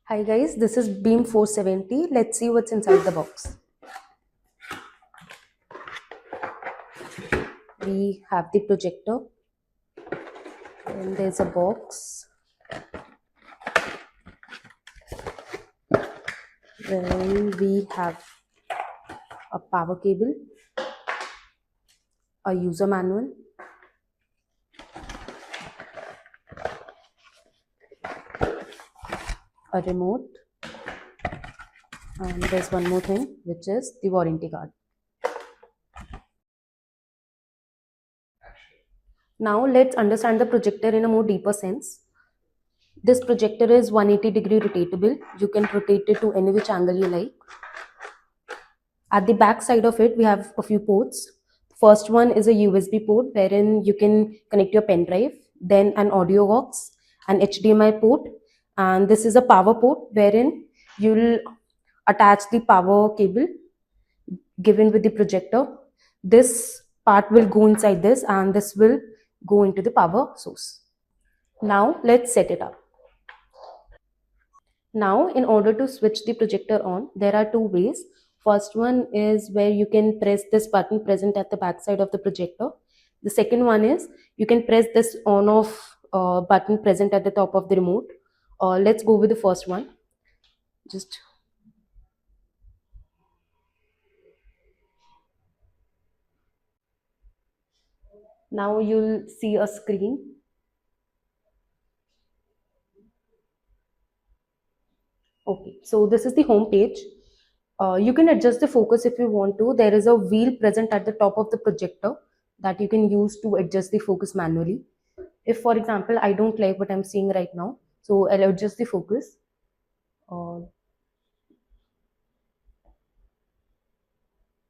Hi guys, this is Beem 470. Let's see what's inside the box. We have the projector, and there's a box. Then we have a power cable, a user manual, a remote, and there's one more thing, which is the warranty card. Now let's understand the projector in a more deeper sense. This projector is 180-degree rotatable. You can rotate it to any which angle you like. At the back side of it, we have a few ports. First one is a USB port wherein you can connect your pen drive, then an audio box, an HDMI port, and this is a power port wherein you'll attach the power cable given with the projector. This part will go inside this and this will go into the power source. Now let's set it up. Now, in order to switch the projector on, there are two ways. First one is where you can press this button present at the back side of the projector. The second one is you can press this on off button present at the top of the remote. Let's go with the first one. Just now you'll see a screen. Okay, so this is the home page. You can adjust the focus if you want to. There is a wheel present at the top of the projector that you can use to adjust the focus manually. If, for example, I don't like what I'm seeing right now, so I'll adjust the focus. Uh,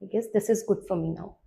I guess this is good for me now.